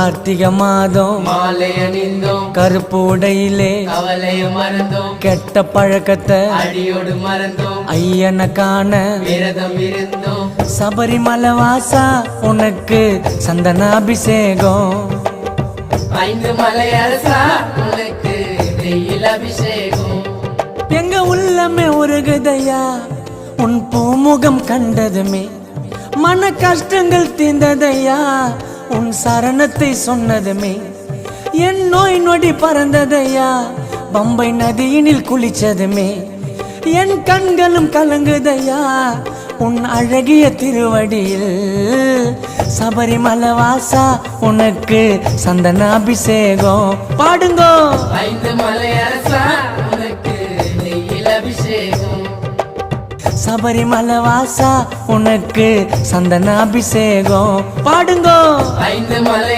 கார்த்திகை மாதம் மாலை அணிந்தோம், கருப்பு உடையிலே கவலையை மறந்தோம், கெட்ட பழக்கத்தை அடியோடு மறந்தோம், ஐயனை காண விரதம் இருந்தோம். சபரிமலை வாசா உனக்கு சந்தனாபிஷேகம். 5 மலை அரசா உனக்கு வெயில் அபிஷேகம். எங்க உள்ளமே உருகுதையா உன் பூமுகம் கண்டதுமே, மன கஷ்டங்கள் தீர்ந்ததையா உன் சரணத்தை சொன்னதுமே, என் நோய் நொடி பறந்ததையா பம்பை நதியினில் குளிச்சதுமே, என் கண்களும் கலங்குதையா உன் அழகிய திருவடியில். சபரிமலை வாசா உனக்கு சந்தனாபிஷேகம். பாடுங்கோ. 5 மலை அரசா உனக்கு வெயில் அபிஷேகம். சபரிமலை வாசா உனக்கு சந்தனாபிஷேகம். பாடுங்கோ. 5 மலை